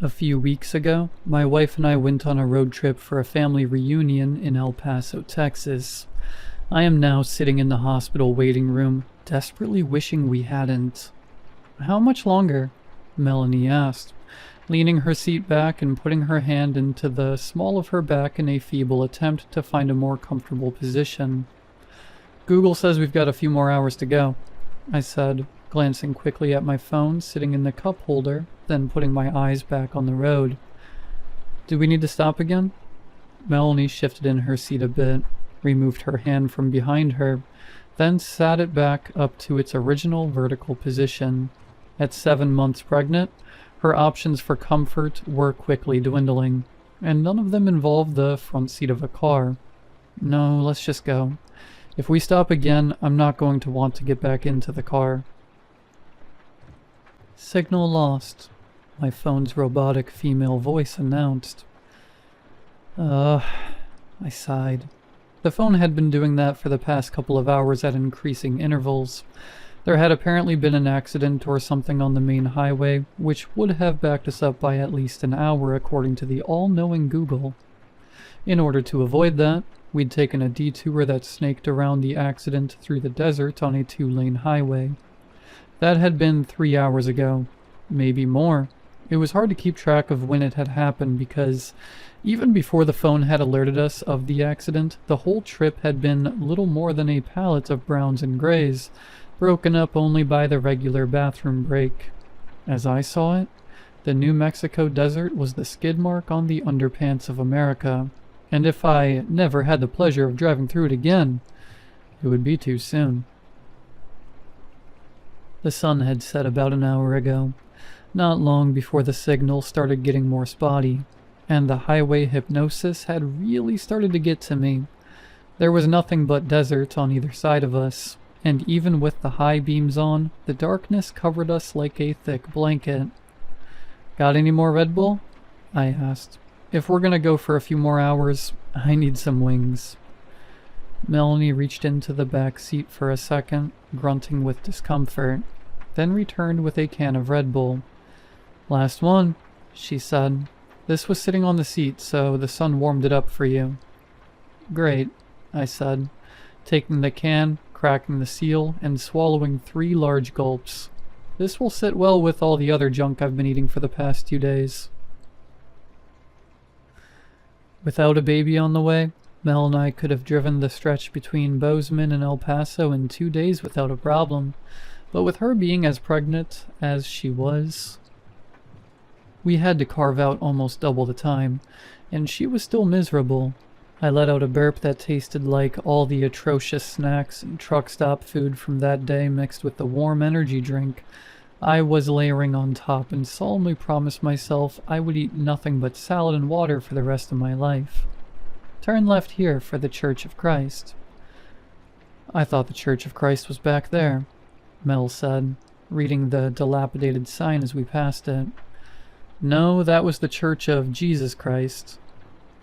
A few weeks ago, my wife and I went on a road trip for a family reunion in El Paso, Texas. I am now sitting in the hospital waiting room, desperately wishing we hadn't. "How much longer?" Melanie asked, leaning her seat back and putting her hand into the small of her back in a feeble attempt to find a more comfortable position. "Google says we've got a few more hours to go," I said, glancing quickly at my phone sitting in the cup holder, then putting my eyes back on the road. "Do we need to stop again?" Melanie shifted in her seat a bit, removed her hand from behind her, then sat it back up to its original vertical position. At 7 months pregnant, her options for comfort were quickly dwindling, and none of them involved the front seat of a car. "No, let's just go. If we stop again, I'm not going to want to get back into the car." "Signal lost," my phone's robotic female voice announced. I sighed. The phone had been doing that for the past couple of hours at increasing intervals. There had apparently been an accident or something on the main highway, which would have backed us up by at least an hour according to the all-knowing Google. In order to avoid that, we'd taken a detour that snaked around the accident through the desert on a 2-lane highway. That had been 3 hours ago, maybe more. It was hard to keep track of when it had happened because even before the phone had alerted us of the accident, the whole trip had been little more than a palette of browns and grays, broken up only by the regular bathroom break. As I saw it, the New Mexico desert was the skid mark on the underpants of America, and if I never had the pleasure of driving through it again, it would be too soon. The sun had set about an hour ago, not long before the signal started getting more spotty, and the highway hypnosis had really started to get to me. There was nothing but desert on either side of us, and even with the high beams on, the darkness covered us like a thick blanket. "Got any more Red Bull?" I asked. "If we're gonna go for a few more hours, I need some wings." Melanie reached into the back seat for a second, grunting with discomfort, then returned with a can of Red Bull. "Last one," she said. "This was sitting on the seat, so the sun warmed it up for you." "Great," I said, taking the can, cracking the seal, and swallowing 3 large gulps. "This will sit well with all the other junk I've been eating for the past 2 days. Without a baby on the way, Mel and I could have driven the stretch between Bozeman and El Paso in 2 days without a problem, but with her being as pregnant as she was, we had to carve out almost double the time, and she was still miserable. I let out a burp that tasted like all the atrocious snacks and truck stop food from that day mixed with the warm energy drink I was layering on top, and solemnly promised myself I would eat nothing but salad and water for the rest of my life. "Turn left here for the Church of Christ." "I thought the Church of Christ was back there," Mel said, reading the dilapidated sign as we passed it. "No, that was the Church of Jesus Christ,"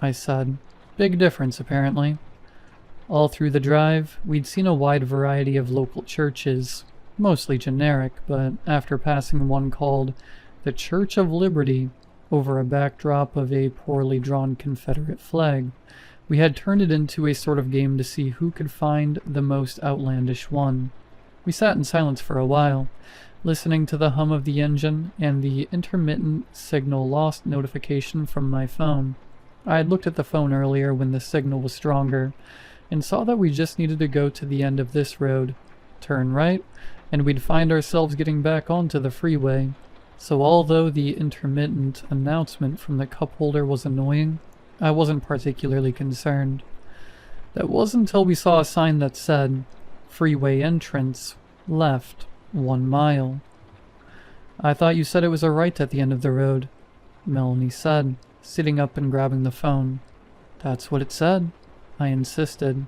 I said. "Big difference, apparently." All through the drive, we'd seen a wide variety of local churches, mostly generic, but after passing one called the Church of Liberty over a backdrop of a poorly drawn Confederate flag, we had turned it into a sort of game to see who could find the most outlandish one. We sat in silence for a while, listening to the hum of the engine and the intermittent signal lost notification from my phone. I had looked at the phone earlier when the signal was stronger, and saw that we just needed to go to the end of this road, turn right, and we'd find ourselves getting back onto the freeway. So although the intermittent announcement from the cup holder was annoying, I wasn't particularly concerned. That wasn't until we saw a sign that said, "Freeway entrance, left, 1 mile." "I thought you said it was a right at the end of the road," Melanie said, sitting up and grabbing the phone. "That's what it said," I insisted.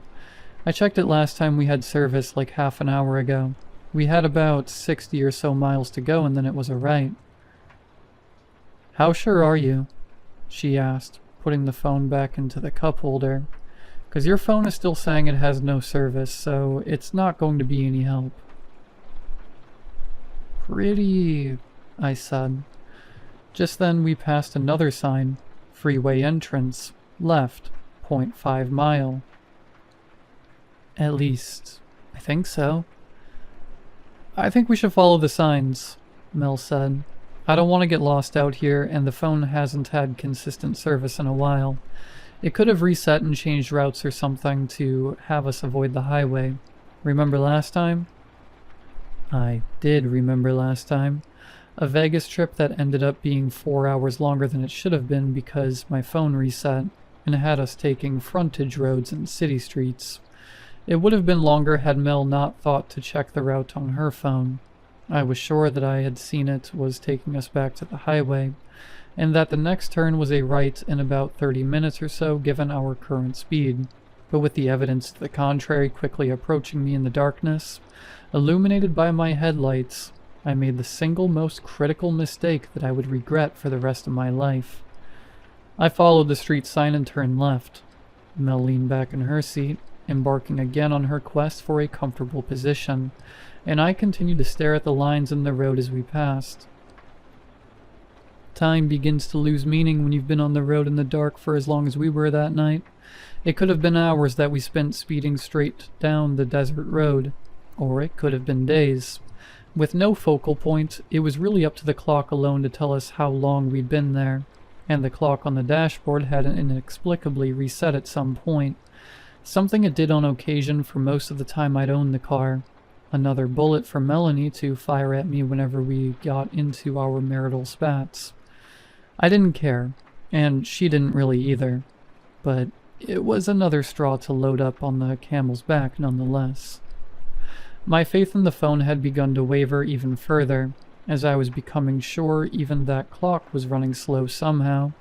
"I checked it last time we had service like half an hour ago. We had about 60 or so miles to go and then it was a right." "How sure are you?" she asked, putting the phone back into the cup holder. "'Cause your phone is still saying it has no service, so it's not going to be any help." "Pretty," I said. Just then we passed another sign. Freeway entrance. Left. .5 mile. At least, I think so. I think we should follow the signs, Mel said. I don't want to get lost out here, and the phone hasn't had consistent service in a while. It could have reset and changed routes or something to have us avoid the highway. Remember last time? I did remember last time. A Vegas trip that ended up being 4 hours longer than it should have been because my phone reset and had us taking frontage roads and city streets. It would have been longer had Mel not thought to check the route on her phone. I was sure that I had seen it was taking us back to the highway, and that the next turn was a right in about 30 minutes or so given our current speed. But with the evidence to the contrary quickly approaching me in the darkness, illuminated by my headlights, I made the single most critical mistake that I would regret for the rest of my life. I followed the street sign and turned left. Mel leaned back in her seat, embarking again on her quest for a comfortable position, and I continued to stare at the lines in the road as we passed. Time begins to lose meaning when you've been on the road in the dark for as long as we were that night. It could have been hours that we spent speeding straight down the desert road, or it could have been days. With no focal point, it was really up to the clock alone to tell us how long we'd been there, and the clock on the dashboard had inexplicably reset at some point, something it did on occasion for most of the time I'd owned the car. Another bullet for Melanie to fire at me whenever we got into our marital spats. I didn't care, and she didn't really either, but it was another straw to load up on the camel's back nonetheless. My faith in the phone had begun to waver even further, as I was becoming sure even that clock was running slow somehow.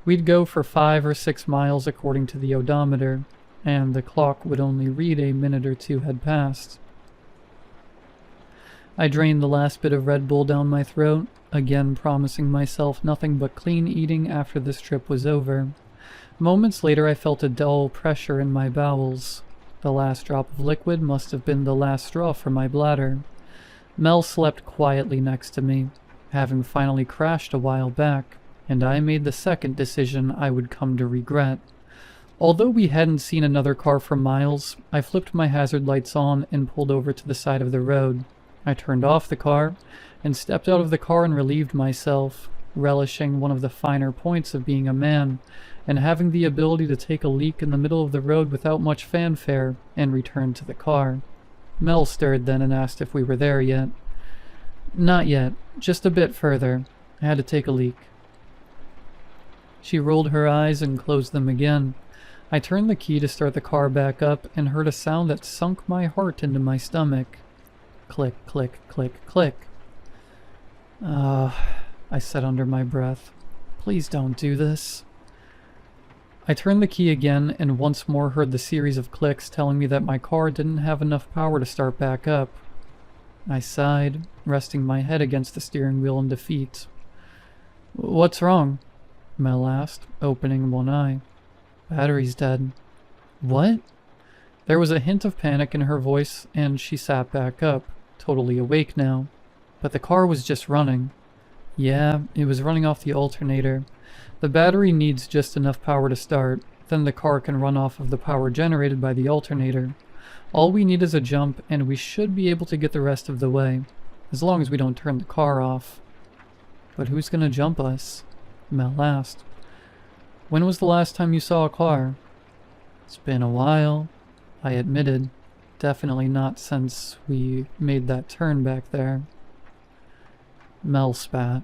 We'd go for 5 or 6 miles according to the odometer, and the clock would only read a minute or two had passed. I drained the last bit of Red Bull down my throat, again promising myself nothing but clean eating after this trip was over. Moments later I felt a dull pressure in my bowels. The last drop of liquid must have been the last straw for my bladder. Mel slept quietly next to me, having finally crashed a while back, and I made the second decision I would come to regret. Although we hadn't seen another car for miles, I flipped my hazard lights on and pulled over to the side of the road. I turned off the car and stepped out of the car and relieved myself, relishing one of the finer points of being a man and having the ability to take a leak in the middle of the road without much fanfare and return to the car. Mel stirred then and asked if we were there yet. Not yet, just a bit further. I had to take a leak. She rolled her eyes and closed them again. I turned the key to start the car back up and heard a sound that sunk my heart into my stomach. Click, click, click, click. I said under my breath. Please don't do this. I turned the key again and once more heard the series of clicks telling me that my car didn't have enough power to start back up. I sighed, resting my head against the steering wheel in defeat. What's wrong? Mel asked, opening one eye. Battery's dead. What? There was a hint of panic in her voice and she sat back up, totally awake now. But the car was just running. Yeah, it was running off the alternator. The battery needs just enough power to start, then the car can run off of the power generated by the alternator. All we need is a jump, and we should be able to get the rest of the way, as long as we don't turn the car off. But who's gonna jump us? Mel asked. When was the last time you saw a car? It's been a while, I admitted. Definitely not since we made that turn back there. Mel spat.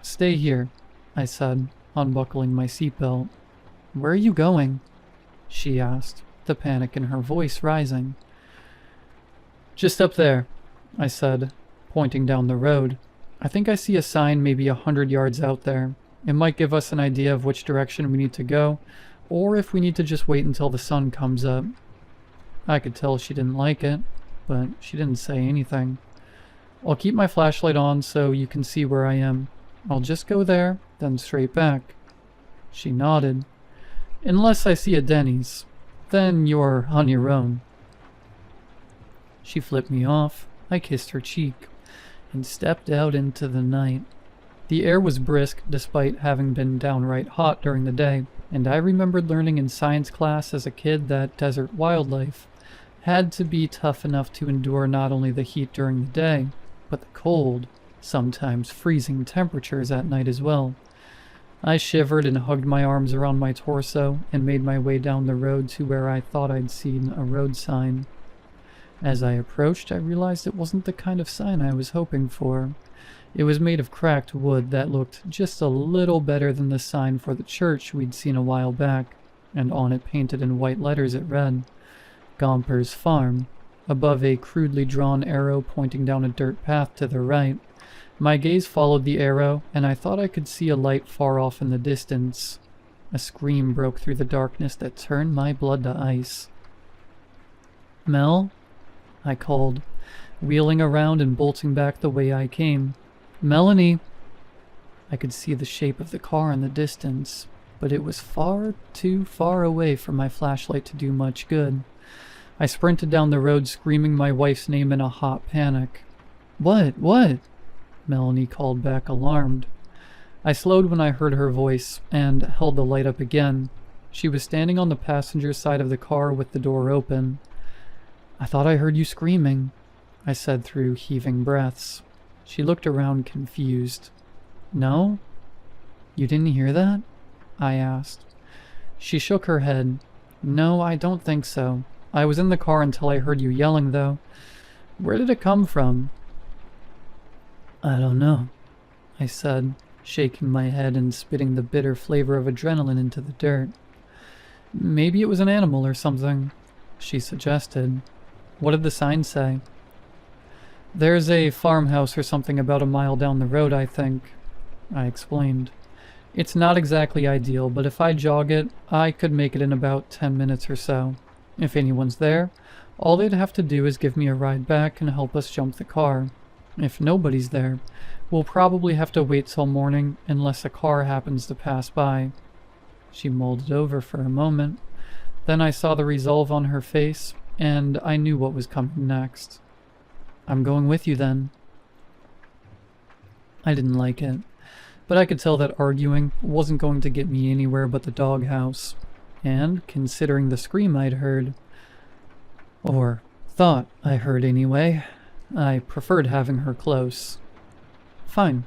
Stay here, I said, unbuckling my seatbelt. Where are you going? She asked, the panic in her voice rising. Just up there, I said, pointing down the road. I think I see a sign maybe 100 yards out there. It might give us an idea of which direction we need to go, or if we need to just wait until the sun comes up. I could tell she didn't like it, but she didn't say anything. I'll keep my flashlight on so you can see where I am. I'll just go there, then straight back. She nodded. Unless I see a Denny's, then you're on your own. She flipped me off. I kissed her cheek and stepped out into the night. The air was brisk despite having been downright hot during the day, and I remembered learning in science class as a kid that desert wildlife had to be tough enough to endure not only the heat during the day, but the cold, sometimes freezing temperatures at night as well. I shivered and hugged my arms around my torso and made my way down the road to where I thought I'd seen a road sign. As I approached, I realized it wasn't the kind of sign I was hoping for. It was made of cracked wood that looked just a little better than the sign for the church we'd seen a while back, and on it painted in white letters it read, Gomper's Farm, above a crudely drawn arrow pointing down a dirt path to the right. My gaze followed the arrow, and I thought I could see a light far off in the distance. A scream broke through the darkness that turned my blood to ice. "Mel?" I called, wheeling around and bolting back the way I came. "Melanie!" I could see the shape of the car in the distance, but it was far too far away for my flashlight to do much good. I sprinted down the road screaming my wife's name in a hot panic. What? Melanie called back, alarmed. I slowed when I heard her voice and held the light up again. She was standing on the passenger side of the car with the door open. "I thought I heard you screaming," I said through heaving breaths. She looked around confused. "No? You didn't hear that?" I asked. She shook her head. "No, I don't think so. I was in the car until I heard you yelling, though. Where did it come from?" "I don't know," I said, shaking my head and spitting the bitter flavor of adrenaline into the dirt. "Maybe it was an animal or something," she suggested. "What did the sign say?" "There's a farmhouse or something about a mile down the road, I think," I explained. "It's not exactly ideal, but if I jog it, I could make it in about 10 minutes or so. If anyone's there, all they'd have to do is give me a ride back and help us jump the car. If nobody's there, we'll probably have to wait till morning unless a car happens to pass by." She mulled it over for a moment. Then I saw the resolve on her face, and I knew what was coming next. "I'm going with you then." I didn't like it, but I could tell that arguing wasn't going to get me anywhere but the doghouse. And, considering the scream I'd heard, or thought I heard anyway, I preferred having her close. "Fine,"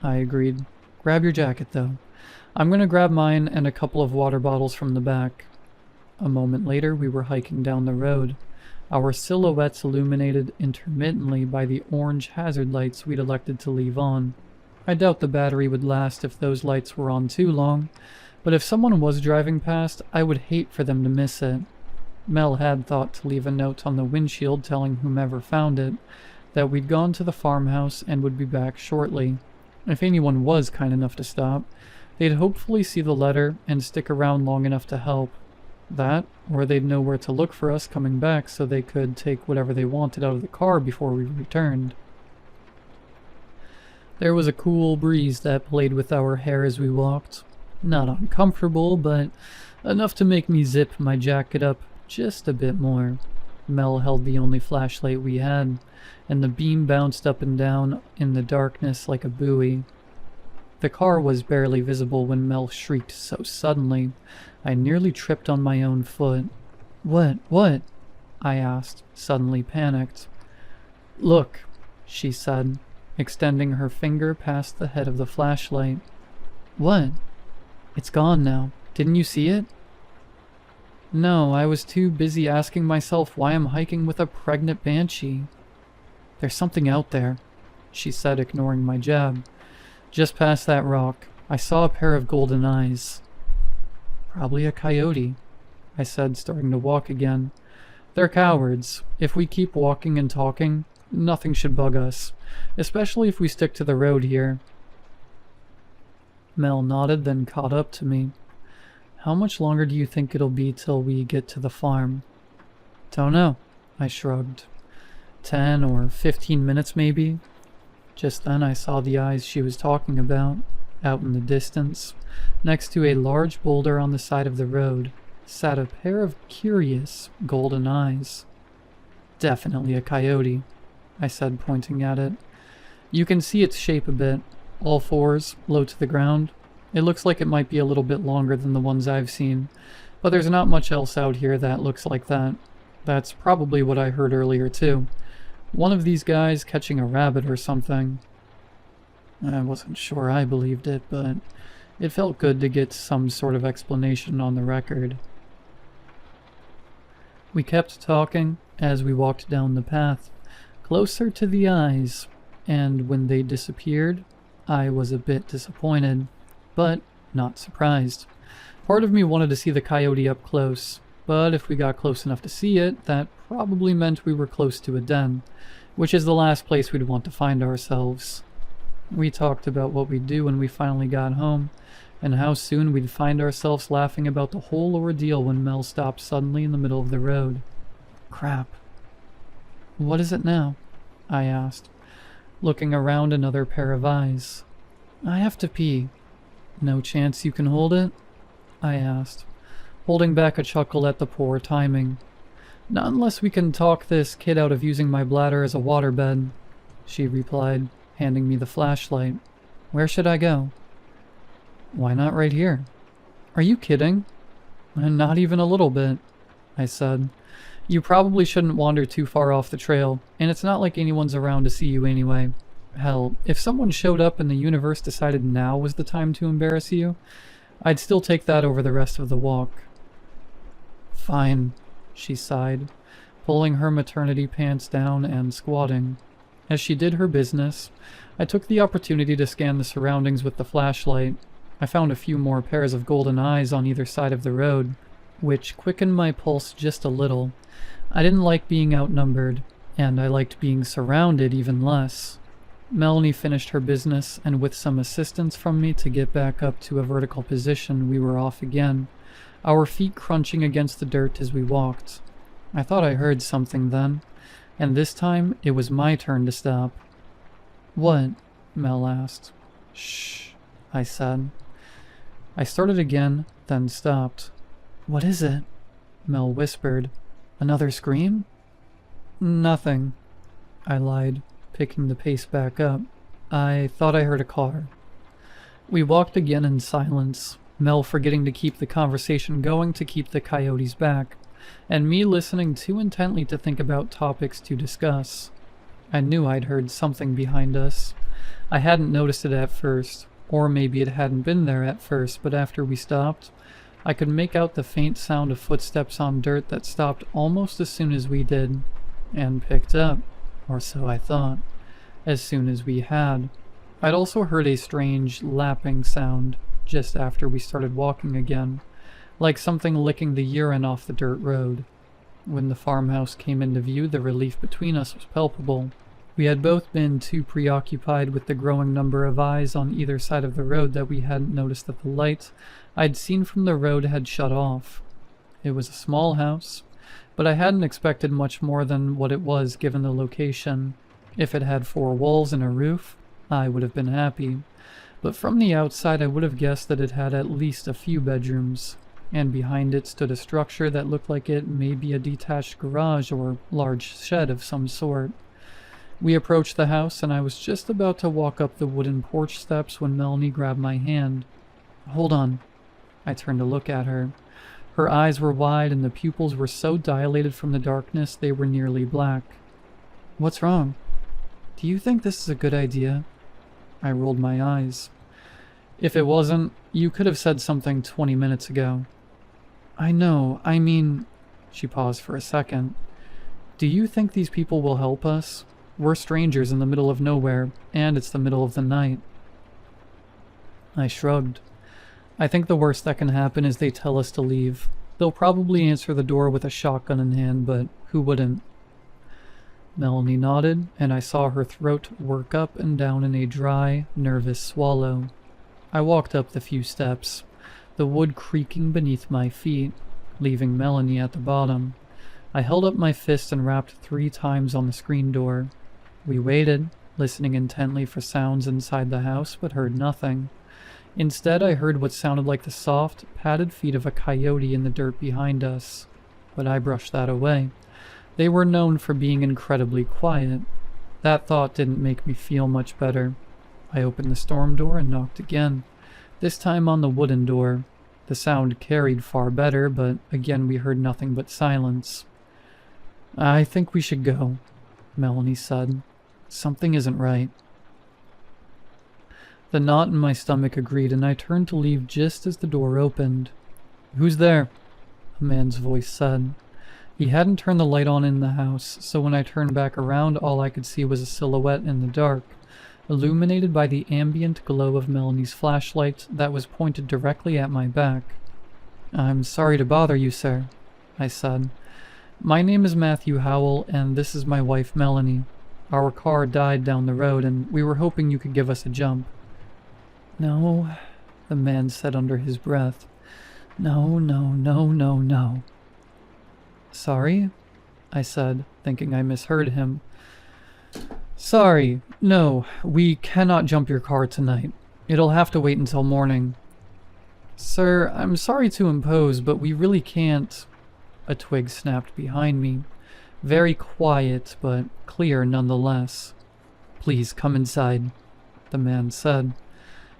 I agreed. "Grab your jacket, though. I'm gonna grab mine and a couple of water bottles from the back." A moment later, we were hiking down the road, our silhouettes illuminated intermittently by the orange hazard lights we'd elected to leave on. I doubt the battery would last if those lights were on too long, but if someone was driving past, I would hate for them to miss it. Mel had thought to leave a note on the windshield telling whomever found it that we'd gone to the farmhouse and would be back shortly. If anyone was kind enough to stop, they'd hopefully see the letter and stick around long enough to help. That, or they'd know where to look for us coming back so they could take whatever they wanted out of the car before we returned. There was a cool breeze that played with our hair as we walked. Not uncomfortable, but enough to make me zip my jacket up just a bit more. Mel held the only flashlight we had, and the beam bounced up and down in the darkness like a buoy. The car was barely visible when Mel shrieked so suddenly, I nearly tripped on my own foot. What? I asked, suddenly panicked. "Look," she said, extending her finger past the head of the flashlight. "What?" "It's gone now. Didn't you see it?" "No, I was too busy asking myself why I'm hiking with a pregnant banshee." "There's something out there," she said, ignoring my jab. "Just past that rock. I saw a pair of golden eyes." "Probably a coyote," I said, starting to walk again. "They're cowards. If we keep walking and talking, nothing should bug us, especially if we stick to the road here." Mel nodded, then caught up to me. "How much longer do you think it'll be till we get to the farm?" "Don't know," I shrugged. 10 or 15 minutes maybe. Just then I saw the eyes she was talking about, out in the distance. Next to a large boulder on the side of the road sat a pair of curious golden eyes. "Definitely a coyote," I said, pointing at it. "You can see its shape a bit. all fours, low to the ground. It looks like it might be a little bit longer than the ones I've seen, but there's not much else out here that looks like that. That's probably what I heard earlier too. One of these guys catching a rabbit or something. I wasn't sure I believed it, but it felt good to get some sort of explanation on the record. We kept talking as we walked down the path, closer to the eyes, and when they disappeared, I was a bit disappointed, but not surprised. Part of me wanted to see the coyote up close, but if we got close enough to see it, that probably meant we were close to a den, which is the last place we'd want to find ourselves. We talked about what we'd do when we finally got home, and how soon we'd find ourselves laughing about the whole ordeal when Mel stopped suddenly in the middle of the road. Crap. What is it now? I asked, looking around another pair of eyes. I have to pee. No chance you can hold it? I asked, holding back a chuckle at the poor timing. Not unless we can talk this kid out of using my bladder as a waterbed, she replied, handing me the flashlight. Where should I go? Why not right here? Are you kidding? Not even a little bit, I said. You probably shouldn't wander too far off the trail, and it's not like anyone's around to see you anyway. Hell, if someone showed up and the universe decided now was the time to embarrass you, I'd still take that over the rest of the walk. Fine, she sighed, pulling her maternity pants down and squatting. As she did her business, I took the opportunity to scan the surroundings with the flashlight. I found a few more pairs of golden eyes on either side of the road, which quickened my pulse just a little. I didn't like being outnumbered, and I liked being surrounded even less. Melanie finished her business, and with some assistance from me to get back up to a vertical position, we were off again, our feet crunching against the dirt as we walked. I thought I heard something then, and this time it was my turn to stop. What? Mel asked. Shh, I said. I started again, then stopped. What is it? Mel whispered. Another scream? Nothing, I lied, picking the pace back up. I thought I heard a car. We walked again in silence, Mel forgetting to keep the conversation going to keep the coyotes back, and me listening too intently to think about topics to discuss. I knew I'd heard something behind us. I hadn't noticed it at first, or maybe it hadn't been there at first, but after we stopped, I could make out the faint sound of footsteps on dirt that stopped almost as soon as we did, and picked up, or so I thought, as soon as we had. I'd also heard a strange lapping sound just after we started walking again, like something licking the urine off the dirt road. When the farmhouse came into view, the relief between us was palpable. We had both been too preoccupied with the growing number of eyes on either side of the road that we hadn't noticed that the light I'd seen from the road had shut off. It was a small house, but I hadn't expected much more than what it was given the location. If it had 4 walls and a roof, I would have been happy, but from the outside I would have guessed that it had at least a few bedrooms, and behind it stood a structure that looked like it may be a detached garage or large shed of some sort. We approached the house, and I was just about to walk up the wooden porch steps when Melanie grabbed my hand. Hold on. I turned to look at her. Her eyes were wide, and the pupils were so dilated from the darkness they were nearly black. What's wrong? Do you think this is a good idea? I rolled my eyes. If it wasn't, you could have said something 20 minutes ago. I know, I mean... She paused for a second. Do you think these people will help us? We're strangers in the middle of nowhere, and it's the middle of the night. I shrugged. I think the worst that can happen is they tell us to leave. They'll probably answer the door with a shotgun in hand, but who wouldn't? Melanie nodded, and I saw her throat work up and down in a dry, nervous swallow. I walked up the few steps, the wood creaking beneath my feet, leaving Melanie at the bottom. I held up my fist and rapped 3 times on the screen door. We waited, listening intently for sounds inside the house, but heard nothing. Instead, I heard what sounded like the soft, padded feet of a coyote in the dirt behind us, but I brushed that away. They were known for being incredibly quiet. That thought didn't make me feel much better. I opened the storm door and knocked again, this time on the wooden door. The sound carried far better, but again we heard nothing but silence. "I think we should go," Melanie said. "Something isn't right." The knot in my stomach agreed, and I turned to leave just as the door opened. "Who's there?" a man's voice said. He hadn't turned the light on in the house, so when I turned back around, all I could see was a silhouette in the dark, illuminated by the ambient glow of Melanie's flashlight that was pointed directly at my back. "I'm sorry to bother you, sir," I said. "My name is Matthew Howell, and this is my wife, Melanie. Our car died down the road, and we were hoping you could give us a jump." "No," the man said under his breath. "No, no, no, no, no." "Sorry?" I said, thinking I misheard him. "Sorry, no, we cannot jump your car tonight. It'll have to wait until morning." "Sir, I'm sorry to impose, but we really can't." A twig snapped behind me. Very quiet, but clear nonetheless. "Please come inside," the man said.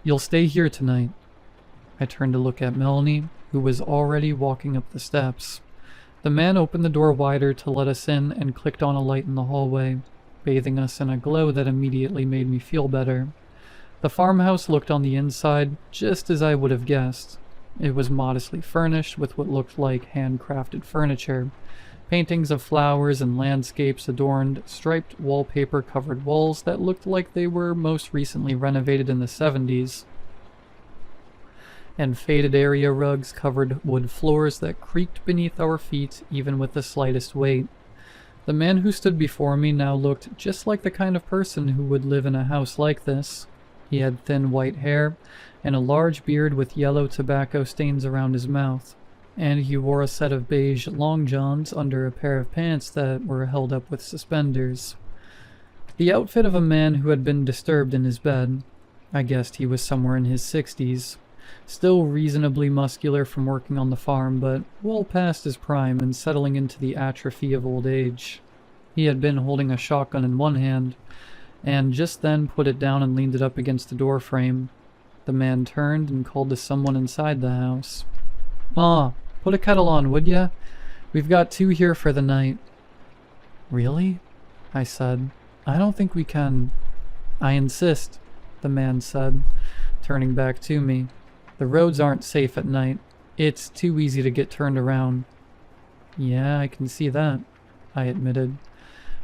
"You'll stay here tonight." I turned to look at Melanie, who was already walking up the steps. The man opened the door wider to let us in and clicked on a light in the hallway, bathing us in a glow that immediately made me feel better. The farmhouse looked on the inside just as I would have guessed. It was modestly furnished with what looked like handcrafted furniture. Paintings of flowers and landscapes adorned striped wallpaper-covered walls that looked like they were most recently renovated in the 70s. And faded area rugs covered wood floors that creaked beneath our feet even with the slightest weight. The man who stood before me now looked just like the kind of person who would live in a house like this. He had thin white hair and a large beard with yellow tobacco stains around his mouth, and he wore a set of beige long johns under a pair of pants that were held up with suspenders. The outfit of a man who had been disturbed in his bed. I guessed he was somewhere in his 60s. Still reasonably muscular from working on the farm, but well past his prime and settling into the atrophy of old age. He had been holding a shotgun in one hand, and just then put it down and leaned it up against the door frame. The man turned and called to someone inside the house. "Ma, put a kettle on, would ya? We've got 2 here for the night." "Really?" I said. "I don't think we can." "I insist," the man said, turning back to me. "The roads aren't safe at night. It's too easy to get turned around." "Yeah, I can see that," I admitted.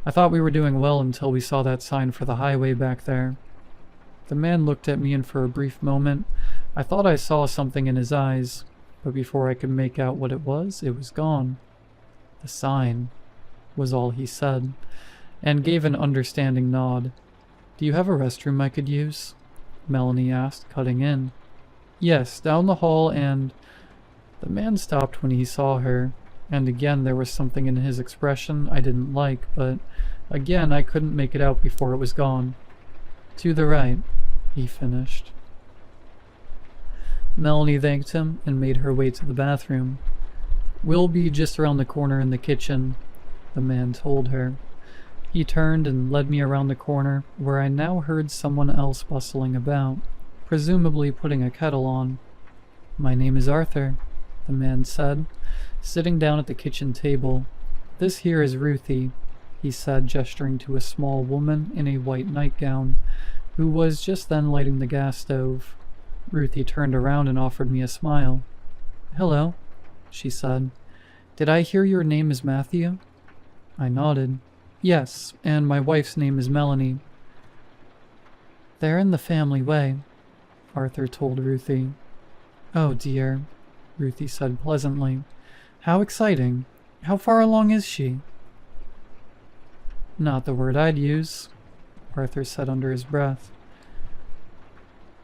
"I thought we were doing well until we saw that sign for the highway back there." The man looked at me, and for a brief moment, I thought I saw something in his eyes, but before I could make out what it was gone. "The sign," was all he said, and gave an understanding nod. "Do you have a restroom I could use?" Melanie asked, cutting in. "Yes, down the hall and—" The man stopped when he saw her, and again there was something in his expression I didn't like, but again I couldn't make it out before it was gone. "To the right," he finished. Melanie thanked him and made her way to the bathroom. "We'll be just around the corner in the kitchen," the man told her. He turned and led me around the corner, where I now heard someone else bustling about, presumably putting a kettle on. "My name is Arthur," the man said, sitting down at the kitchen table. "This here is Ruthie," he said, gesturing to a small woman in a white nightgown, who was just then lighting the gas stove. Ruthie turned around and offered me a smile. "Hello," she said. "Did I hear your name is Matthew?" I nodded. "Yes, and my wife's name is Melanie." "They're in the family way," Arthur told Ruthie. "Oh dear," Ruthie said pleasantly. "How exciting. How far along is she?" "Not the word I'd use," Arthur said under his breath.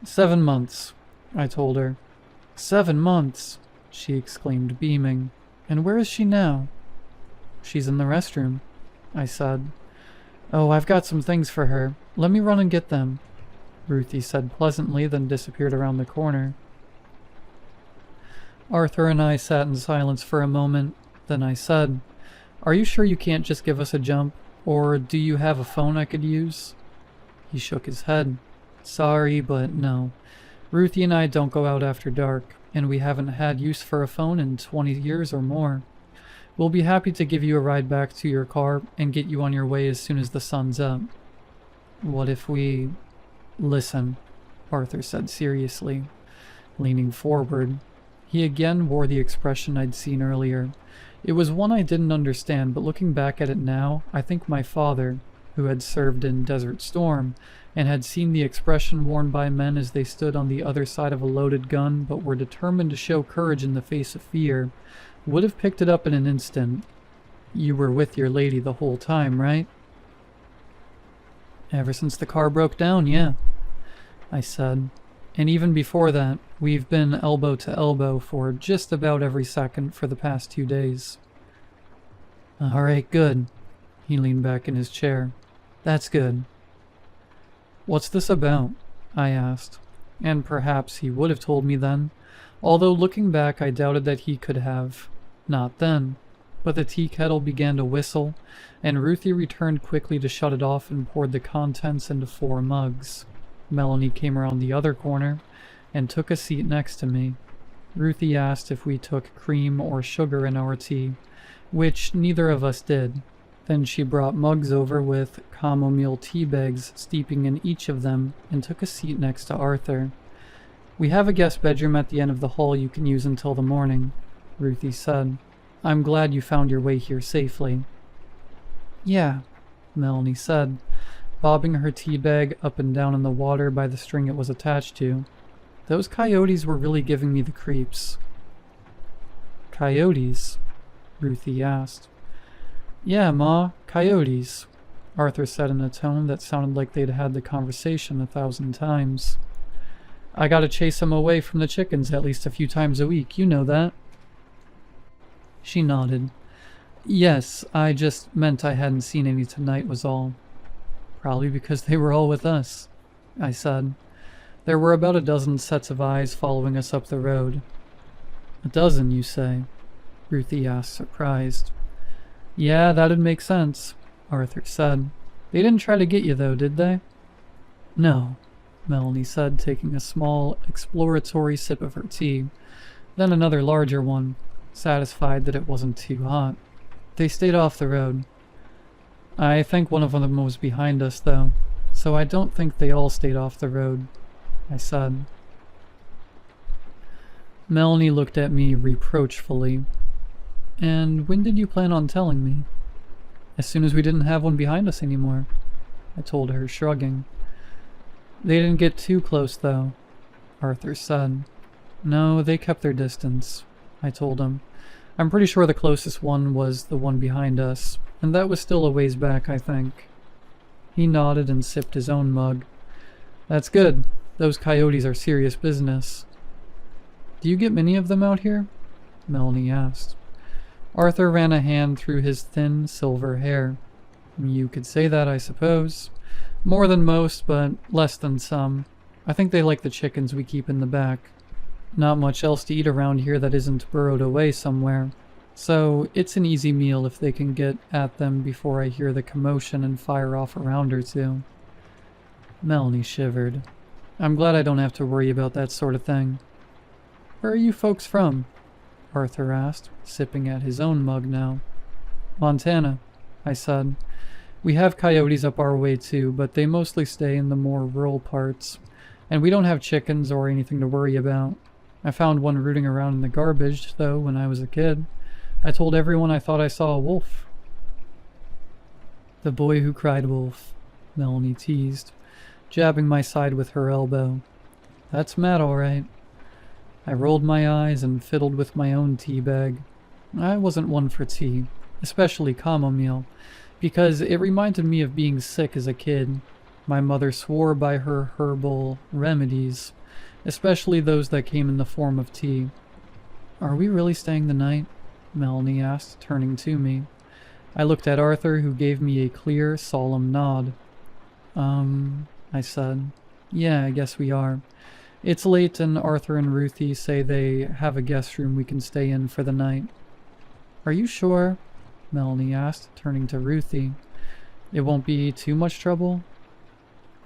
7 months, I told her. 7 months, she exclaimed, beaming. "And where is she now?" "She's in the restroom," I said. "Oh, I've got some things for her. Let me run and get them," Ruthie said pleasantly, then disappeared around the corner. Arthur and I sat in silence for a moment. Then I said, "Are you sure you can't just give us a jump? Or do you have a phone I could use?" He shook his head. Sorry, but no. Ruthie and I don't go out after dark, and we haven't had use for a phone in 20 years or more. We'll be happy to give you a ride back to your car and get you on your way as soon as the sun's up. What if we... Listen, Arthur said seriously, leaning forward. He again wore the expression I'd seen earlier. It was one I didn't understand, but looking back at it now, I think my father, who had served in Desert Storm, and had seen the expression worn by men as they stood on the other side of a loaded gun but were determined to show courage in the face of fear, would have picked it up in an instant. You were with your lady the whole time, right? Ever since the car broke down, yeah, I said. And even before that, we've been elbow to elbow for just about every second for the past 2 days. Alright, good. He leaned back in his chair. That's good. What's this about? I asked. And perhaps he would have told me then, although looking back I doubted that he could have. Not then. But the tea kettle began to whistle, and Ruthie returned quickly to shut it off and poured the contents into 4 mugs. Melanie came around the other corner and took a seat next to me. Ruthie asked if we took cream or sugar in our tea, which neither of us did. Then she brought mugs over with chamomile tea bags steeping in each of them and took a seat next to Arthur. We have a guest bedroom at the end of the hall you can use until the morning, Ruthie said. I'm glad you found your way here safely. Yeah, Melanie said, bobbing her tea bag up and down in the water by the string it was attached to. Those coyotes were really giving me the creeps. Coyotes? Ruthie asked. Yeah, Ma, coyotes, Arthur said in a tone that sounded like they'd had the conversation 1,000 times. I gotta chase them away from the chickens at least a few times a week, you know that. She nodded. Yes, I just meant I hadn't seen any tonight was all. Probably because they were all with us, I said. There were about a dozen sets of eyes following us up the road. A dozen, you say? Ruthie asked, surprised. Yeah, that'd make sense, Arthur said. They didn't try to get you, though, did they? No, Melanie said, taking a small, exploratory sip of her tea, then another larger one, satisfied that it wasn't too hot. They stayed off the road. I think one of them was behind us, though, so I don't think they all stayed off the road, I said. Melanie looked at me reproachfully. And when did you plan on telling me? As soon as we didn't have one behind us anymore, I told her, shrugging. They didn't get too close, though, Arthur said. No, they kept their distance, I told him. I'm pretty sure the closest one was the one behind us, and that was still a ways back, I think. He nodded and sipped his own mug. That's good. Those coyotes are serious business. Do you get many of them out here? Melanie asked. Arthur ran a hand through his thin silver hair. You could say that, I suppose. More than most, but less than some. I think they like the chickens we keep in the back. Not much else to eat around here that isn't burrowed away somewhere. So it's an easy meal if they can get at them before I hear the commotion and fire off a round or two. Melanie shivered. I'm glad I don't have to worry about that sort of thing. Where are you folks from? Arthur asked, sipping at his own mug now. Montana, I said. We have coyotes up our way too, but they mostly stay in the more rural parts, and we don't have chickens or anything to worry about. I found one rooting around in the garbage, though, when I was a kid. I told everyone I thought I saw a wolf. The boy who cried wolf, Melanie teased, jabbing my side with her elbow. That's Matt, all right. I rolled my eyes and fiddled with my own tea bag. I wasn't one for tea, especially chamomile, because it reminded me of being sick as a kid. My mother swore by her herbal remedies, especially those that came in the form of tea. Are we really staying the night? Melanie asked, turning to me. I looked at Arthur, who gave me a clear, solemn nod. I said. Yeah, I guess we are. It's late and Arthur and Ruthie say they have a guest room we can stay in for the night. Are you sure? Melanie asked, turning to Ruthie. It won't be too much trouble?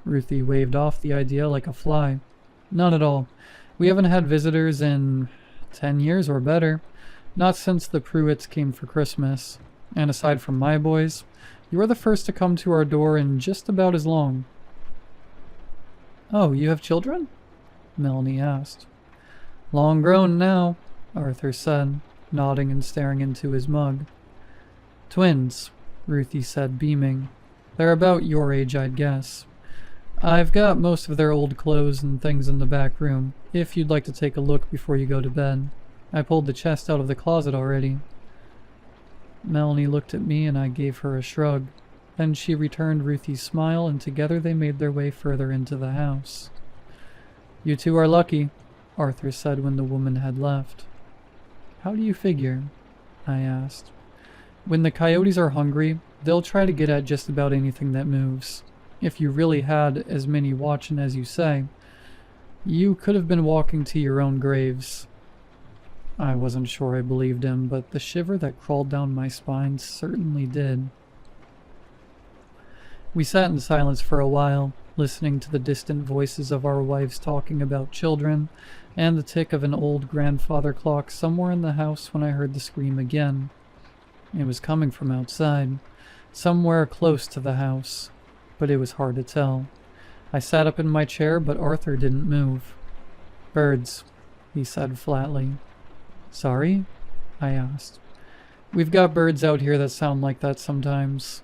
Ruthie waved off the idea like a fly. None at all. We haven't had visitors in 10 years or better. Not since the Pruitts came for Christmas. And aside from my boys, you are the first to come to our door in just about as long. Oh, you have children? Melanie asked. Long grown now, Arthur said, nodding and staring into his mug. Twins, Ruthie said, beaming. They're about your age, I'd guess. I've got most of their old clothes and things in the back room, if you'd like to take a look before you go to bed. I pulled the chest out of the closet already. Melanie looked at me and I gave her a shrug. Then she returned Ruthie's smile and together they made their way further into the house. You two are lucky, Arthur said when the woman had left. How do you figure? I asked. When the coyotes are hungry, they'll try to get at just about anything that moves. If you really had as many watching as you say, you could have been walking to your own graves. I wasn't sure I believed him, but the shiver that crawled down my spine certainly did. We sat in silence for a while, listening to the distant voices of our wives talking about children, and the tick of an old grandfather clock somewhere in the house when I heard the scream again. It was coming from outside, somewhere close to the house, but it was hard to tell. I sat up in my chair, but Arthur didn't move. Birds, he said flatly. Sorry? I asked. We've got birds out here that sound like that sometimes,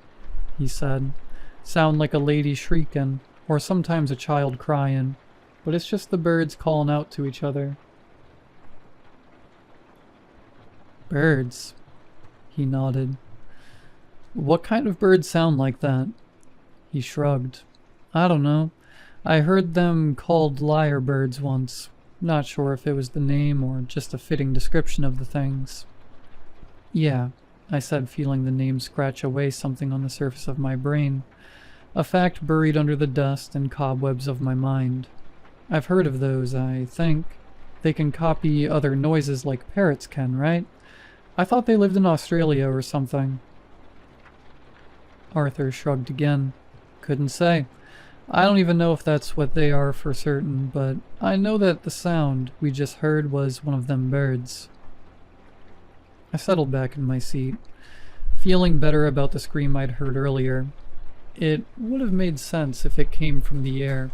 he said. Sound like a lady shrieking, or sometimes a child crying, but it's just the birds calling out to each other. Birds, he nodded. What kind of birds sound like that? He shrugged. I don't know. I heard them called lyrebirds once. Not sure if it was the name or just a fitting description of the things. Yeah, I said, feeling the name scratch away something on the surface of my brain. A fact buried under the dust and cobwebs of my mind. I've heard of those, I think. They can copy other noises like parrots can, right? I thought they lived in Australia or something. Arthur shrugged again. Couldn't say. I don't even know if that's what they are for certain, but I know that the sound we just heard was one of them birds. I settled back in my seat, feeling better about the scream I'd heard earlier. It would have made sense if it came from the air.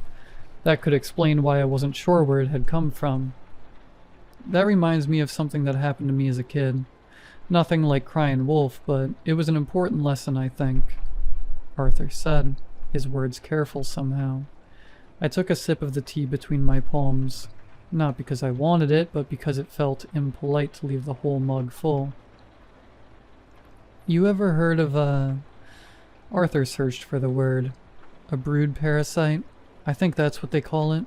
That could explain why I wasn't sure where it had come from. That reminds me of something that happened to me as a kid. Nothing like crying wolf, but it was an important lesson, I think. Arthur said, his words careful somehow. I took a sip of the tea between my palms, not because I wanted it, but because it felt impolite to leave the whole mug full. You ever heard of Arthur searched for the word. A brood parasite? I think that's what they call it.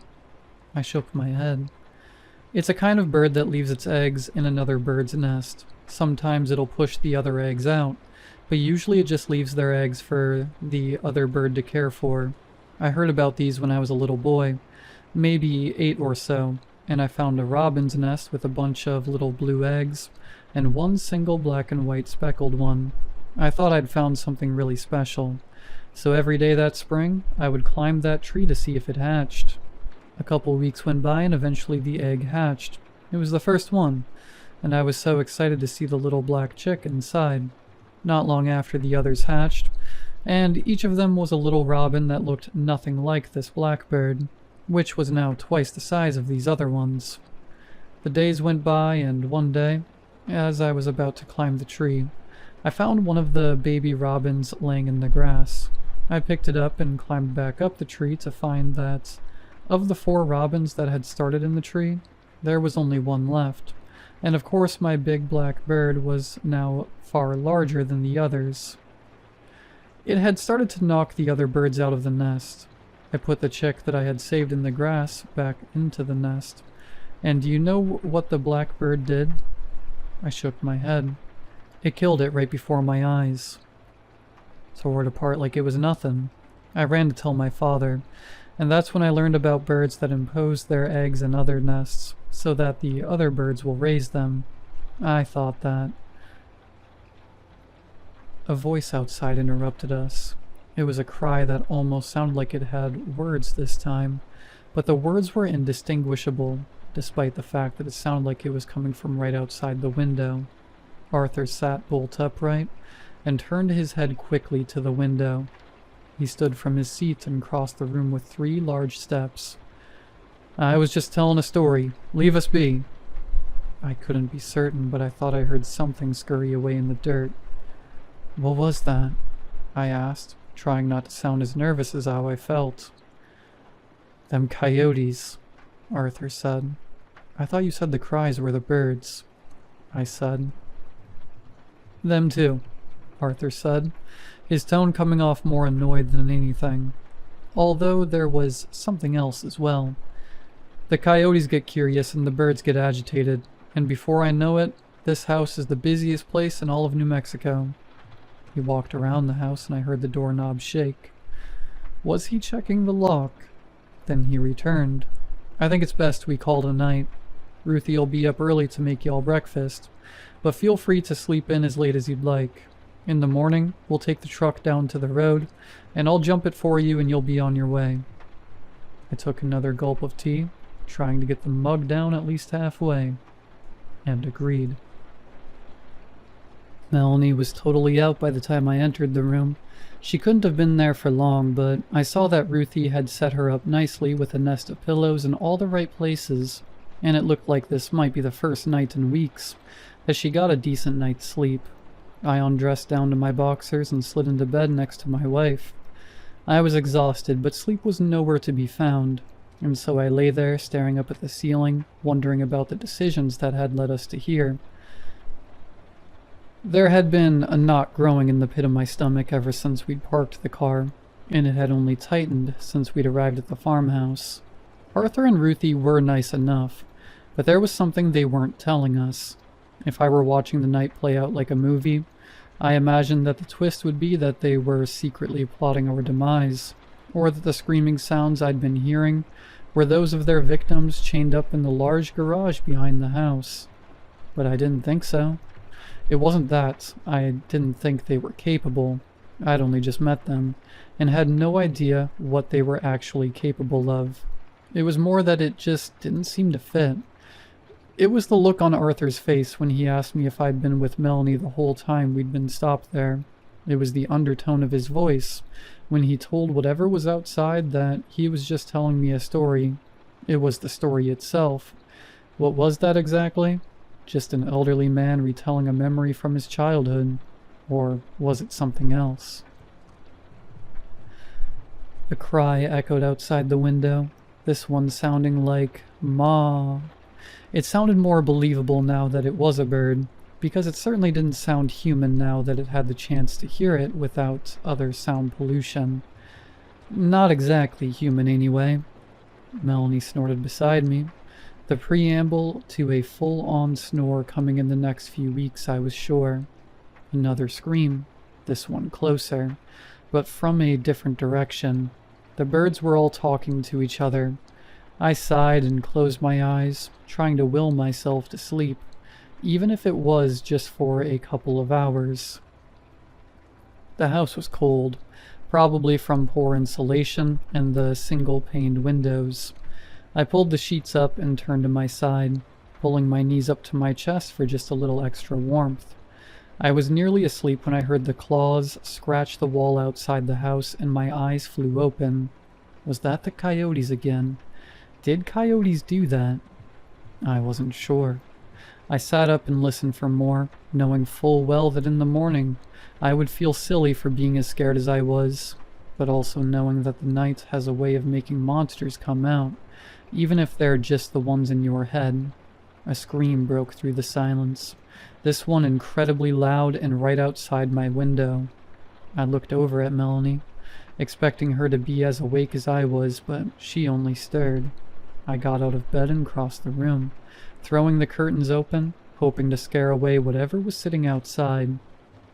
I shook my head. It's a kind of bird that leaves its eggs in another bird's nest. Sometimes it'll push the other eggs out, but usually it just leaves their eggs for the other bird to care for. I heard about these when I was a little boy, maybe 8 or so, and I found a robin's nest with a bunch of little blue eggs, and one single black and white speckled one. I thought I'd found something really special, so every day that spring, I would climb that tree to see if it hatched. A couple weeks went by and eventually the egg hatched. It was the first one, and I was so excited to see the little black chick inside. Not long after the others hatched, and each of them was a little robin that looked nothing like this blackbird, which was now twice the size of these other ones. The days went by, and one day, as I was about to climb the tree, I found one of the baby robins laying in the grass. I picked it up and climbed back up the tree to find that, of the 4 robins that had started in the tree, there was only one left, and of course my big black bird was now far larger than the others. It had started to knock the other birds out of the nest. I put the chick that I had saved in the grass back into the nest, and do you know what the black bird did? I shook my head. It killed it right before my eyes. Tore it apart like it was nothing. I ran to tell my father, and that's when I learned about birds that impose their eggs in other nests so that the other birds will raise them. I thought that. A voice outside interrupted us. It was a cry that almost sounded like it had words this time, but the words were indistinguishable, despite the fact that it sounded like it was coming from right outside the window. Arthur sat bolt upright and turned his head quickly to the window. He stood from his seat and crossed the room with 3 large steps. "I was just telling a story. Leave us be." I couldn't be certain, but I thought I heard something scurry away in the dirt. "What was that?" I asked, trying not to sound as nervous as how I felt. "Them coyotes," Arthur said. "I thought you said the cries were the birds," I said. "Them too," Arthur said, his tone coming off more annoyed than anything, although there was something else as well. "The coyotes get curious and the birds get agitated, and before I know it, this house is the busiest place in all of New Mexico." He walked around the house and I heard the doorknob shake. Was he checking the lock? Then he returned. "I think it's best we call it a night. Ruthie'll be up early to make y'all breakfast, but feel free to sleep in as late as you'd like. In the morning, we'll take the truck down to the road, and I'll jump it for you and you'll be on your way." I took another gulp of tea, trying to get the mug down at least halfway, and agreed. Melanie was totally out by the time I entered the room. She couldn't have been there for long, but I saw that Ruthie had set her up nicely with a nest of pillows in all the right places, and it looked like this might be the first night in weeks that she got a decent night's sleep. I undressed down to my boxers and slid into bed next to my wife. I was exhausted, but sleep was nowhere to be found, and so I lay there staring up at the ceiling, wondering about the decisions that had led us to here. There had been a knot growing in the pit of my stomach ever since we'd parked the car, and it had only tightened since we'd arrived at the farmhouse. Arthur and Ruthie were nice enough, but there was something they weren't telling us. If I were watching the night play out like a movie, I imagined that the twist would be that they were secretly plotting our demise, or that the screaming sounds I'd been hearing were those of their victims chained up in the large garage behind the house. But I didn't think so. It wasn't that I didn't think they were capable. I'd only just met them, and had no idea what they were actually capable of. It was more that it just didn't seem to fit. It was the look on Arthur's face when he asked me if I'd been with Melanie the whole time we'd been stopped there. It was the undertone of his voice when he told whatever was outside that he was just telling me a story. It was the story itself. What was that exactly? Just an elderly man retelling a memory from his childhood? Or was it something else? A cry echoed outside the window, this one sounding like "Ma." It sounded more believable now that it was a bird, because it certainly didn't sound human now that it had the chance to hear it without other sound pollution. Not exactly human anyway. Melanie snorted beside me. The preamble to a full-on snore coming in the next few weeks, I was sure. Another scream, this one closer, but from a different direction. The birds were all talking to each other. I sighed and closed my eyes, trying to will myself to sleep, even if it was just for a couple of hours. The house was cold, probably from poor insulation and the single-paned windows. I pulled the sheets up and turned to my side, pulling my knees up to my chest for just a little extra warmth. I was nearly asleep when I heard the claws scratch the wall outside the house and my eyes flew open. Was that the coyotes again? Did coyotes do that? I wasn't sure. I sat up and listened for more, knowing full well that in the morning I would feel silly for being as scared as I was, but also knowing that the night has a way of making monsters come out, even if they're just the ones in your head. A scream broke through the silence, this one incredibly loud and right outside my window. I looked over at Melanie, expecting her to be as awake as I was, but she only stirred. I got out of bed and crossed the room, throwing the curtains open, hoping to scare away whatever was sitting outside.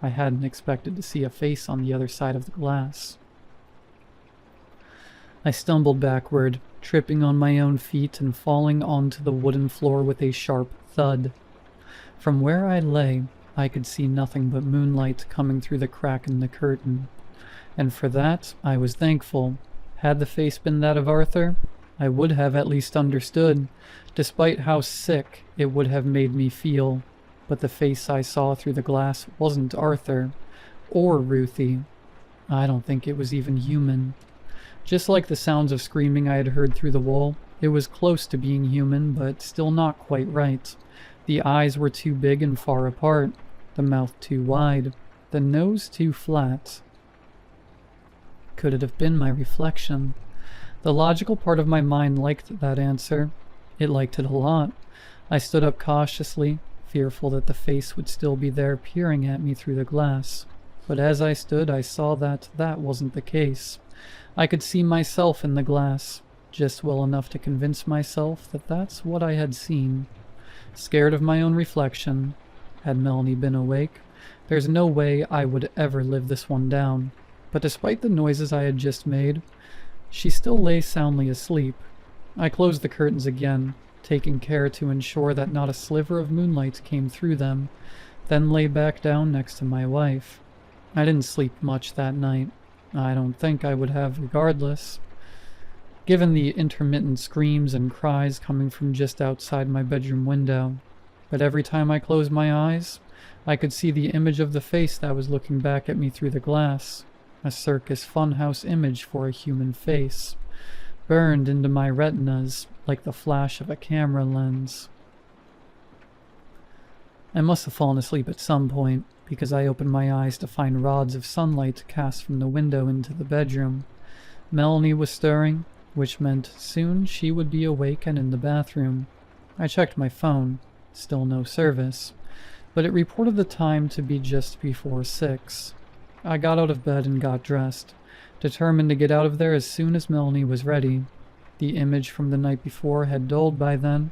I hadn't expected to see a face on the other side of the glass. I stumbled backward, tripping on my own feet and falling onto the wooden floor with a sharp thud. From where I lay, I could see nothing but moonlight coming through the crack in the curtain. and for that I was thankful. Had the face been that of Arthur, I would have at least understood, despite how sick it would have made me feel. But the face I saw through the glass wasn't Arthur, or Ruthie. I don't think it was even human. Just like the sounds of screaming I had heard through the wall, it was close to being human, but still not quite right. The eyes were too big and far apart, the mouth too wide, the nose too flat. Could it have been my reflection? The logical part of my mind liked that answer. It liked it a lot. I stood up cautiously, fearful that the face would still be there peering at me through the glass. But as I stood, I saw that that wasn't the case. I could see myself in the glass, just well enough to convince myself that that's what I had seen. Scared of my own reflection, had Melanie been awake, there's no way I would ever live this one down. But despite the noises I had just made, she still lay soundly asleep. I closed the curtains again, taking care to ensure that not a sliver of moonlight came through them, then lay back down next to my wife. I didn't sleep much that night. I don't think I would have regardless. Given the intermittent screams and cries coming from just outside my bedroom window. But every time I closed my eyes, I could see the image of the face that was looking back at me through the glass. A circus funhouse image for a human face, burned into my retinas like the flash of a camera lens. I must have fallen asleep at some point, because I opened my eyes to find rods of sunlight cast from the window into the bedroom. Melanie was stirring, which meant soon she would be awake and in the bathroom. I checked my phone. Still no service, but it reported the time to be just before 6. I got out of bed and got dressed, determined to get out of there as soon as Melanie was ready. The image from the night before had dulled by then,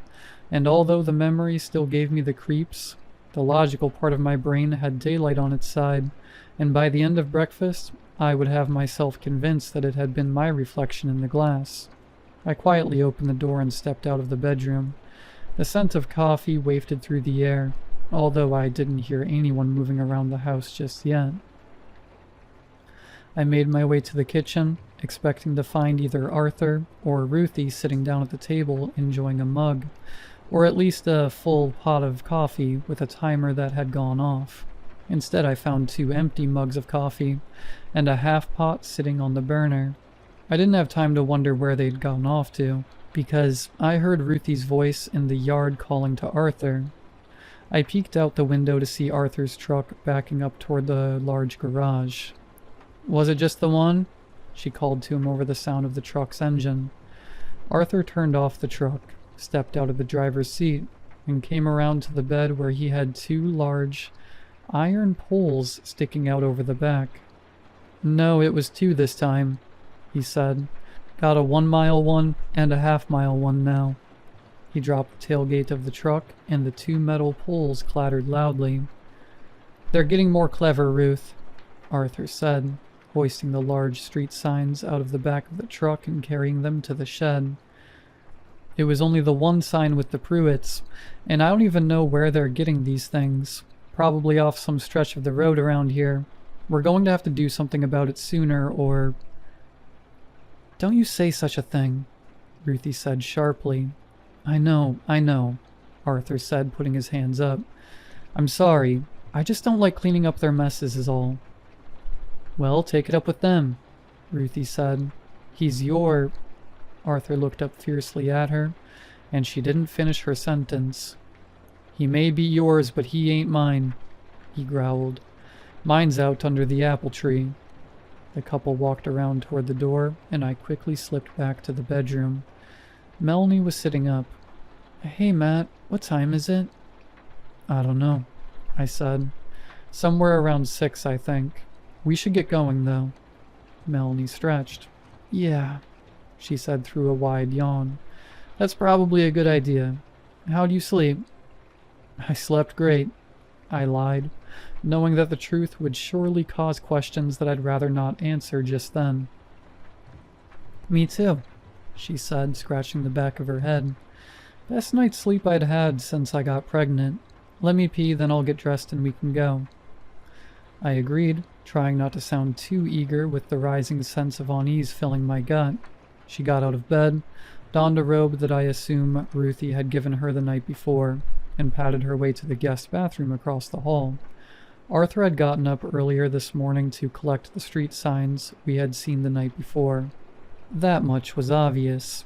and although the memory still gave me the creeps, the logical part of my brain had daylight on its side, and by the end of breakfast, I would have myself convinced that it had been my reflection in the glass. I quietly opened the door and stepped out of the bedroom. The scent of coffee wafted through the air, although I didn't hear anyone moving around the house just yet. I made my way to the kitchen, expecting to find either Arthur or Ruthie sitting down at the table enjoying a mug, or at least a full pot of coffee with a timer that had gone off. Instead, I found 2 empty mugs of coffee and a half pot sitting on the burner. I didn't have time to wonder where they'd gone off to, because I heard Ruthie's voice in the yard calling to Arthur. I peeked out the window to see Arthur's truck backing up toward the large garage. "Was it just the one?" she called to him over the sound of the truck's engine. Arthur turned off the truck, stepped out of the driver's seat, and came around to the bed where he had 2 large iron poles sticking out over the back. "No, it was 2 this time," he said. "Got a 1-mile one and a half-mile one now." He dropped the tailgate of the truck, and the 2 metal poles clattered loudly. "They're getting more clever, Ruth," Arthur said, hoisting the large street signs out of the back of the truck and carrying them to the shed. "It was only the one sign with the Pruitts, and I don't even know where they're getting these things. Probably off some stretch of the road around here. We're going to have to do something about it sooner, or—" "Don't you say such a thing," Ruthie said sharply. I know, Arthur said, putting his hands up. "I'm sorry. I just don't like cleaning up their messes is all." "Well, take it up with them," Ruthie said. "He's your—" Arthur looked up fiercely at her, and she didn't finish her sentence. "He may be yours, but he ain't mine," he growled. "Mine's out under the apple tree." The couple walked around toward the door, and I quickly slipped back to the bedroom. Melanie was sitting up. "Hey, Matt, what time is it?" "I don't know," I said. "Somewhere around 6, I think. We should get going, though." Melanie stretched. "Yeah," she said through a wide yawn. "That's probably a good idea. How'd you sleep?" "I slept great," I lied, knowing that the truth would surely cause questions that I'd rather not answer just then. "Me too," she said, scratching the back of her head. "Best night's sleep I'd had since I got pregnant. Let me pee, then I'll get dressed and we can go." I agreed, Trying not to sound too eager with the rising sense of unease filling my gut, she got out of bed, donned a robe that I assume Ruthie had given her the night before, and padded her way to the guest bathroom across the hall. Arthur had gotten up earlier this morning to collect the street signs we had seen the night before. That much was obvious.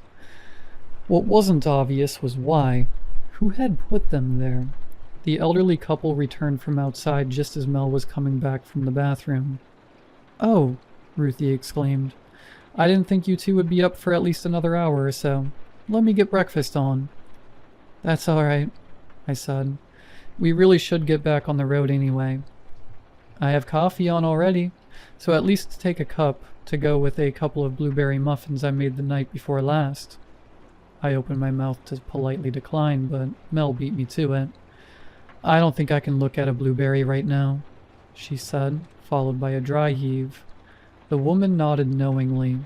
What wasn't obvious was why. Who had put them there? The elderly couple returned from outside just as Mel was coming back from the bathroom. "Oh," Ruthie exclaimed. "I didn't think you two would be up for at least another hour or so. Let me get breakfast on." "That's all right," I said. "We really should get back on the road anyway." "I have coffee on already, so at least take a cup to go with a couple of blueberry muffins I made the night before last." I opened my mouth to politely decline, but Mel beat me to it. "I don't think I can look at a blueberry right now," she said, followed by a dry heave. The woman nodded knowingly.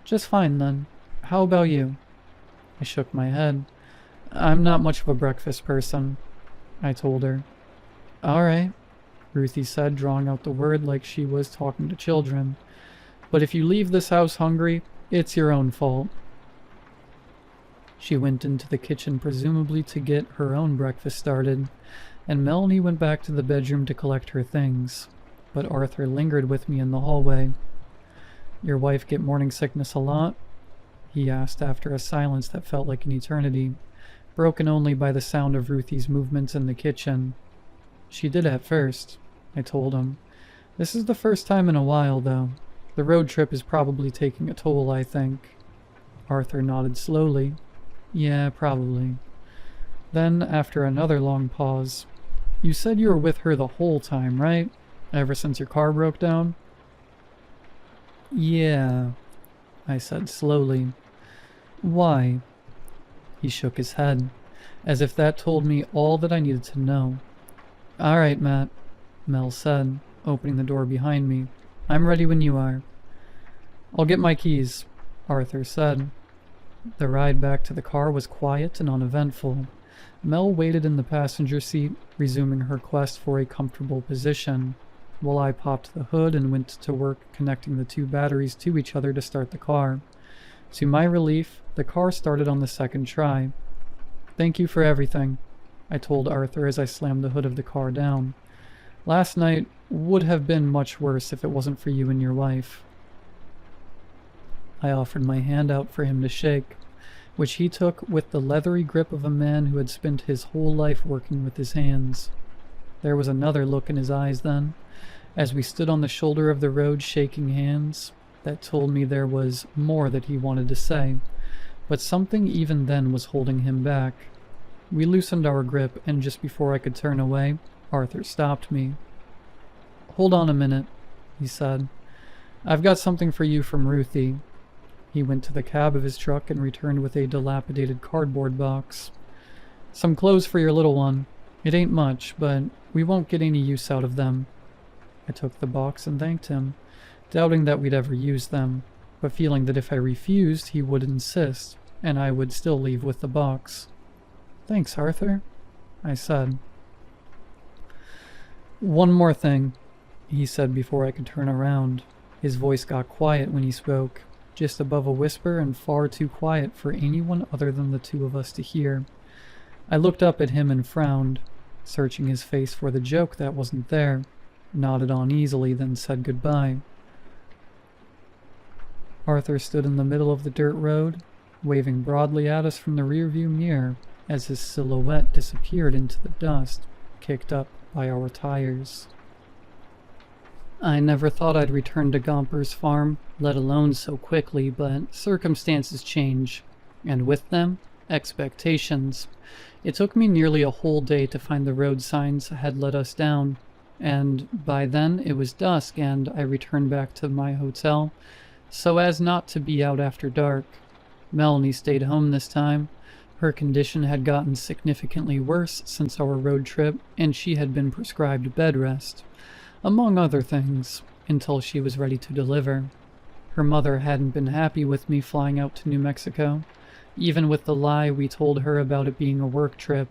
"Just fine, then. How about you?" I shook my head. "I'm not much of a breakfast person," I told her. "All right," Ruthie said, drawing out the word like she was talking to children. "But if you leave this house hungry, it's your own fault." She went into the kitchen presumably to get her own breakfast started, and Melanie went back to the bedroom to collect her things, but Arthur lingered with me in the hallway. "Your wife get morning sickness a lot?" he asked after a silence that felt like an eternity, broken only by the sound of Ruthie's movements in the kitchen. "She did at first," I told him. "This is the first time in a while, though. The road trip is probably taking a toll, I think." Arthur nodded slowly. "Yeah, probably." Then, after another long pause, "You said you were with her the whole time, right? Ever since your car broke down?" "Yeah," I said slowly. "Why?" He shook his head, as if that told me all that I needed to know. "All right, Matt," Mel said, opening the door behind me. "I'm ready when you are." "I'll get my keys," Arthur said. The ride back to the car was quiet and uneventful. Mel waited in the passenger seat, resuming her quest for a comfortable position, while I popped the hood and went to work connecting the two batteries to each other to start the car. To my relief, the car started on the second try. "Thank you for everything," I told Arthur as I slammed the hood of the car down. "Last night would have been much worse if it wasn't for you and your wife." I offered my hand out for him to shake, which he took with the leathery grip of a man who had spent his whole life working with his hands. There was another look in his eyes then, as we stood on the shoulder of the road shaking hands, that told me there was more that he wanted to say, but something even then was holding him back. We loosened our grip, and just before I could turn away, Arthur stopped me. "Hold on a minute," he said. "I've got something for you from Ruthie." He went to the cab of his truck and returned with a dilapidated cardboard box. "Some clothes for your little one. It ain't much, but we won't get any use out of them." I took the box and thanked him, doubting that we'd ever use them, but feeling that if I refused, he would insist, and I would still leave with the box. "Thanks, Arthur," I said. "One more thing," he said before I could turn around. His voice got quiet when he spoke, just above a whisper and far too quiet for anyone other than the two of us to hear. I looked up at him and frowned, searching his face for the joke that wasn't there, nodded uneasily, then said goodbye. Arthur stood in the middle of the dirt road, waving broadly at us from the rearview mirror as his silhouette disappeared into the dust kicked up by our tires. I never thought I'd return to Gomper's farm, let alone so quickly, but circumstances change, and with them, expectations. It took me nearly a whole day to find the road signs had let us down, and by then it was dusk and I returned back to my hotel, so as not to be out after dark. Melanie stayed home this time. Her condition had gotten significantly worse since our road trip, and she had been prescribed bed rest, among other things, until she was ready to deliver. Her mother hadn't been happy with me flying out to New Mexico, even with the lie we told her about it being a work trip,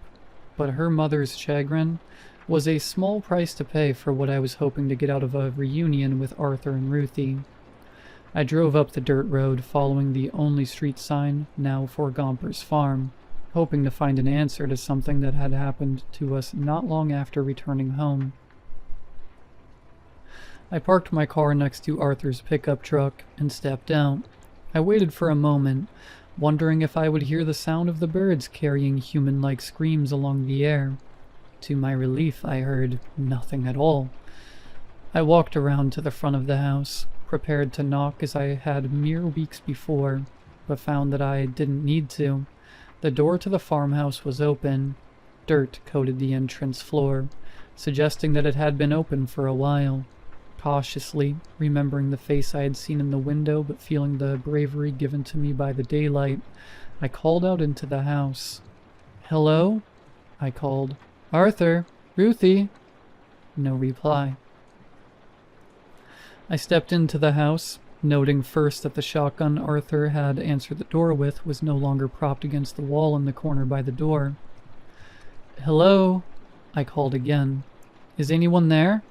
but her mother's chagrin was a small price to pay for what I was hoping to get out of a reunion with Arthur and Ruthie. I drove up the dirt road, following the only street sign now for Gomper's farm, hoping to find an answer to something that had happened to us not long after returning home. I parked my car next to Arthur's pickup truck and stepped out. I waited for a moment, wondering if I would hear the sound of the birds carrying human-like screams along the air. To my relief, I heard nothing at all. I walked around to the front of the house, prepared to knock as I had mere weeks before, but found that I didn't need to. The door to the farmhouse was open. Dirt coated the entrance floor, suggesting that it had been open for a while. Cautiously, remembering the face I had seen in the window but feeling the bravery given to me by the daylight, I called out into the house. "Hello?" I called. "Arthur? Ruthie?" No reply. I stepped into the house, noting first that the shotgun Arthur had answered the door with was no longer propped against the wall in the corner by the door. "Hello?" I called again. "Is anyone there?"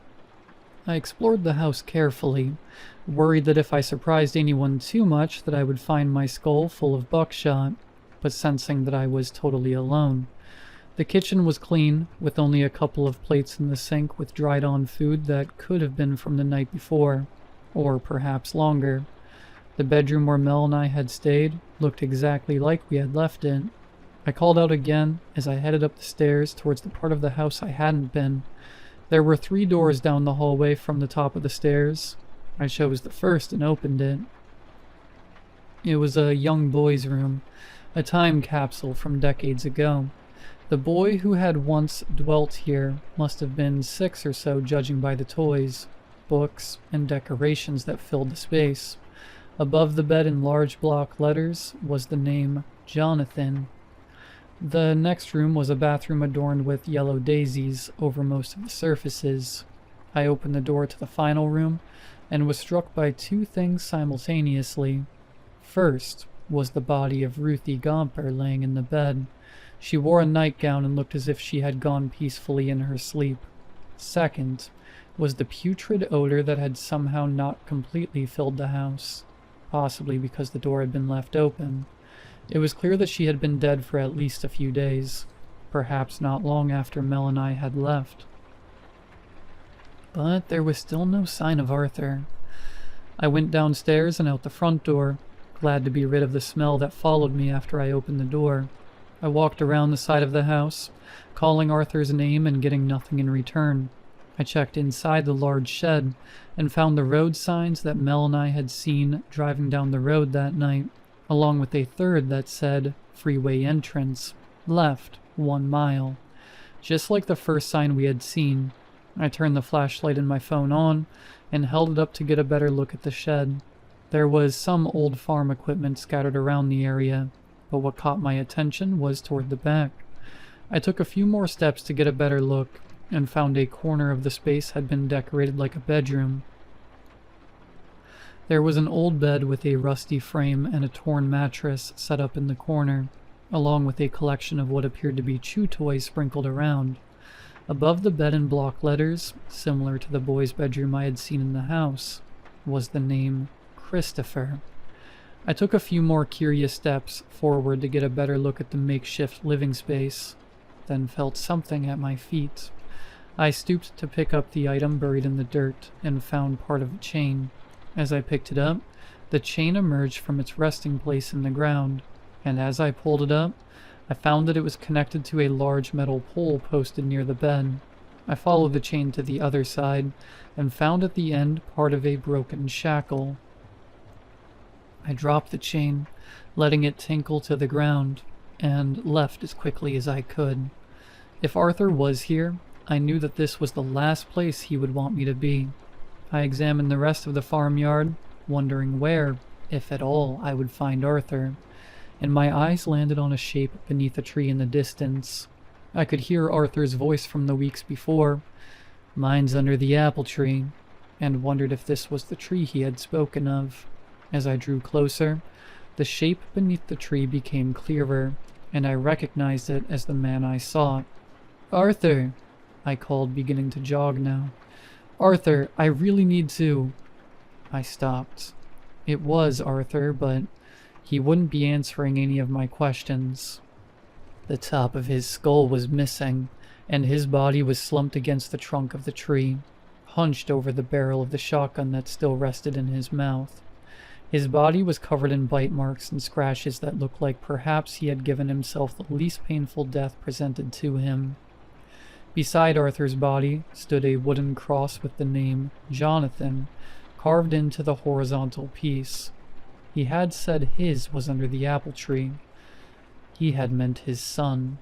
I explored the house carefully, worried that if I surprised anyone too much that I would find my skull full of buckshot, but sensing that I was totally alone. The kitchen was clean, with only a couple of plates in the sink with dried-on food that could have been from the night before, or perhaps longer. The bedroom where Mel and I had stayed looked exactly like we had left it. I called out again as I headed up the stairs towards the part of the house I hadn't been. There were 3 doors down the hallway from the top of the stairs. I chose the first and opened it. It was a young boy's room, a time capsule from decades ago. The boy who had once dwelt here must have been 6 or so, judging by the toys, books, and decorations that filled the space. Above the bed in large block letters was the name Jonathan. The next room was a bathroom adorned with yellow daisies over most of the surfaces. I opened the door to the final room and was struck by 2 things simultaneously. First was the body of Ruthie Gomper laying in the bed. She wore a nightgown and looked as if she had gone peacefully in her sleep. Second was the putrid odor that had somehow not completely filled the house, possibly because the door had been left open. It was clear that she had been dead for at least a few days, perhaps not long after Mel and I had left. But there was still no sign of Arthur. I went downstairs and out the front door, glad to be rid of the smell that followed me after I opened the door. I walked around the side of the house, calling Arthur's name and getting nothing in return. I checked inside the large shed and found the road signs that Mel and I had seen driving down the road that night, along with a third that said freeway entrance, left 1 mile. Just like the first sign we had seen. I turned the flashlight in my phone on and held it up to get a better look at the shed. There was some old farm equipment scattered around the area, but what caught my attention was toward the back. I took a few more steps to get a better look and found a corner of the space had been decorated like a bedroom. There was an old bed with a rusty frame and a torn mattress set up in the corner, along with a collection of what appeared to be chew toys sprinkled around. Above the bed in block letters, similar to the boy's bedroom I had seen in the house, was the name Christopher. I took a few more curious steps forward to get a better look at the makeshift living space, then felt something at my feet. I stooped to pick up the item buried in the dirt and found part of a chain. As I picked it up, the chain emerged from its resting place in the ground, and as I pulled it up, I found that it was connected to a large metal pole posted near the bed. I followed the chain to the other side and found at the end part of a broken shackle. I dropped the chain, letting it tinkle to the ground, and left as quickly as I could. If Arthur was here, I knew that this was the last place he would want me to be. I examined the rest of the farmyard, wondering where, if at all, I would find Arthur, and my eyes landed on a shape beneath a tree in the distance. I could hear Arthur's voice from the weeks before, "Mine's under the apple tree," and wondered if this was the tree he had spoken of. As I drew closer, the shape beneath the tree became clearer, and I recognized it as the man I sought. "Arthur!" I called, beginning to jog now. "Arthur, I really need to." I stopped. It was Arthur, but he wouldn't be answering any of my questions. The top of his skull was missing, and his body was slumped against the trunk of the tree, hunched over the barrel of the shotgun that still rested in his mouth. His body was covered in bite marks and scratches that looked like perhaps he had given himself the least painful death presented to him. Beside Arthur's body stood a wooden cross with the name Jonathan carved into the horizontal piece. He had said his was under the apple tree. He had meant his son.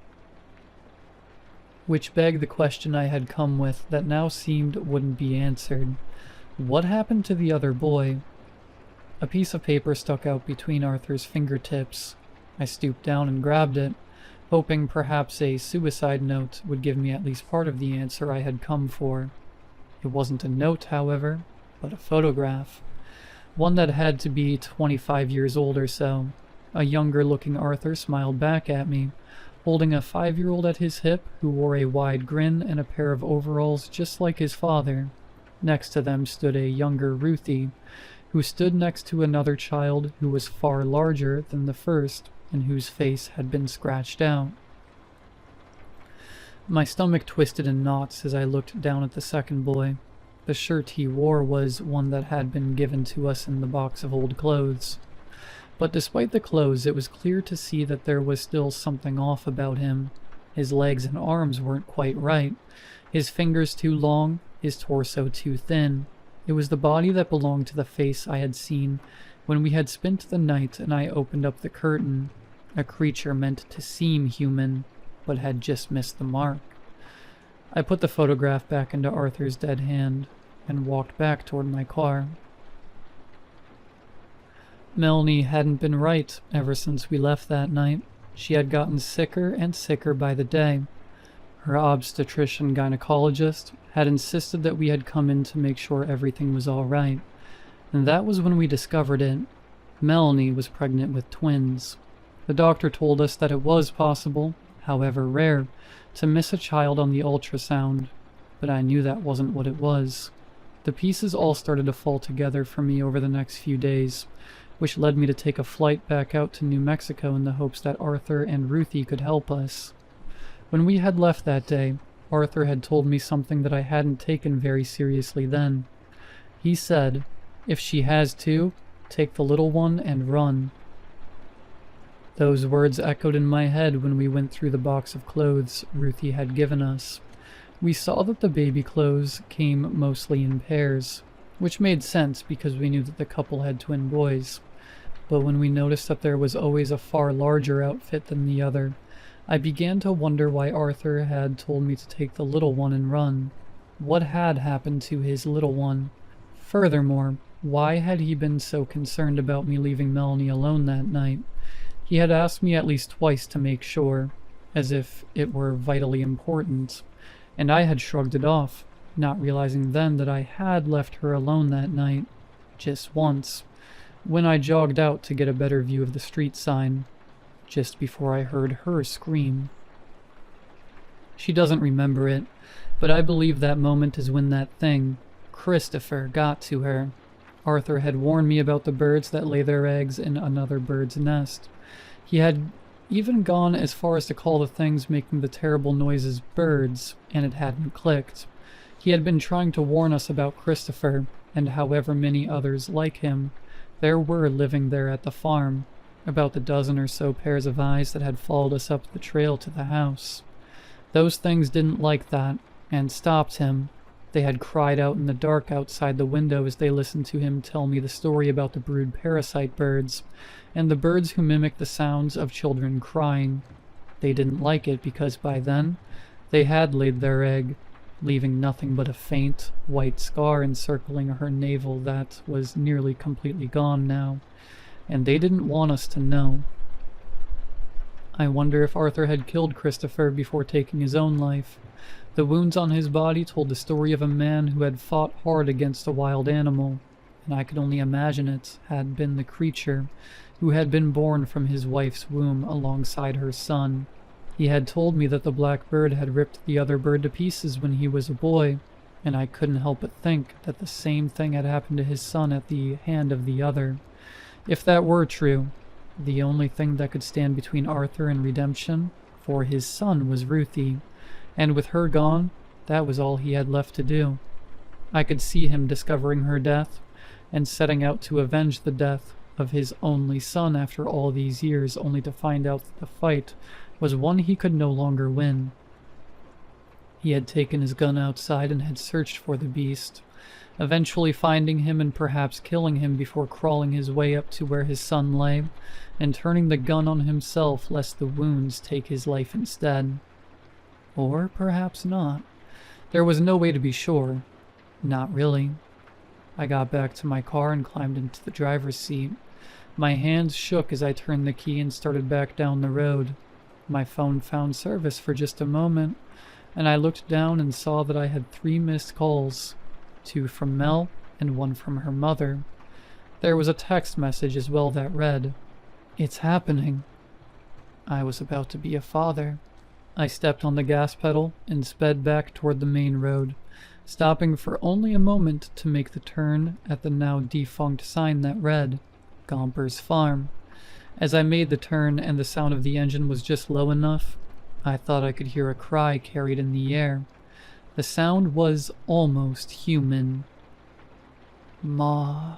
Which begged the question I had come with that now seemed wouldn't be answered. What happened to the other boy? A piece of paper stuck out between Arthur's fingertips. I stooped down and grabbed it, hoping perhaps a suicide note would give me at least part of the answer I had come for. It wasn't a note, however, but a photograph. One that had to be 25 years old or so. A younger-looking Arthur smiled back at me, holding a 5-year-old at his hip who wore a wide grin and a pair of overalls just like his father. Next to them stood a younger Ruthie, who stood next to another child who was far larger than the first and whose face had been scratched out. My stomach twisted in knots as I looked down at the second boy. The shirt he wore was one that had been given to us in the box of old clothes. But despite the clothes, it was clear to see that there was still something off about him. His legs and arms weren't quite right, his fingers too long, his torso too thin. It was the body that belonged to the face I had seen when we had spent the night and I opened up the curtain, a creature meant to seem human, but had just missed the mark. I put the photograph back into Arthur's dead hand and walked back toward my car. Melanie hadn't been right ever since we left that night. She had gotten sicker and sicker by the day. Her obstetrician gynecologist had insisted that we had come in to make sure everything was all right, and that was when we discovered it. Melanie was pregnant with twins. The doctor told us that it was possible, however rare, to miss a child on the ultrasound, but I knew that wasn't what it was. The pieces all started to fall together for me over the next few days, which led me to take a flight back out to New Mexico in the hopes that Arthur and Ruthie could help us. When we had left that day, Arthur had told me something that I hadn't taken very seriously then. He said, "If she has two, take the little one and run." Those words echoed in my head when we went through the box of clothes Ruthie had given us. We saw that the baby clothes came mostly in pairs, which made sense because we knew that the couple had twin boys. But when we noticed that there was always a far larger outfit than the other, I began to wonder why Arthur had told me to take the little one and run. What had happened to his little one? Furthermore, why had he been so concerned about me leaving Melanie alone that night? He had asked me at least twice to make sure, as if it were vitally important, and I had shrugged it off, not realizing then that I had left her alone that night, just once, when I jogged out to get a better view of the street sign, just before I heard her scream. She doesn't remember it, but I believe that moment is when that thing, Christopher, got to her. Arthur had warned me about the birds that lay their eggs in another bird's nest. He had even gone as far as to call the things making the terrible noises birds, and it hadn't clicked. He had been trying to warn us about Christopher, and however many others like him there were living there at the farm, about the dozen or so pairs of eyes that had followed us up the trail to the house. Those things didn't like that, and stopped him. They had cried out in the dark outside the window as they listened to him tell me the story about the brood parasite birds, and the birds who mimic the sounds of children crying. They didn't like it because by then, they had laid their egg, leaving nothing but a faint, white scar encircling her navel that was nearly completely gone now, and they didn't want us to know. I wonder if Arthur had killed Christopher before taking his own life. The wounds on his body told the story of a man who had fought hard against a wild animal, and I could only imagine it had been the creature who had been born from his wife's womb alongside her son. He had told me that the black bird had ripped the other bird to pieces when he was a boy, and I couldn't help but think that the same thing had happened to his son at the hand of the other. If that were true, the only thing that could stand between Arthur and redemption for his son was Ruthie, and with her gone, that was all he had left to do. I could see him discovering her death and setting out to avenge the death of his only son after all these years, only to find out that the fight was one he could no longer win. He had taken his gun outside and had searched for the beast, eventually finding him and perhaps killing him before crawling his way up to where his son lay and turning the gun on himself lest the wounds take his life instead. Or perhaps not. There was no way to be sure. Not really. I got back to my car and climbed into the driver's seat. My hands shook as I turned the key and started back down the road. My phone found service for just a moment, and I looked down and saw that I had 3 missed calls, 2 from Mel and 1 from her mother. There was a text message as well that read, "It's happening." I was about to be a father. I stepped on the gas pedal and sped back toward the main road, stopping for only a moment to make the turn at the now defunct sign that read, Gomper's Farm. As I made the turn and the sound of the engine was just low enough, I thought I could hear a cry carried in the air. The sound was almost human. Ma.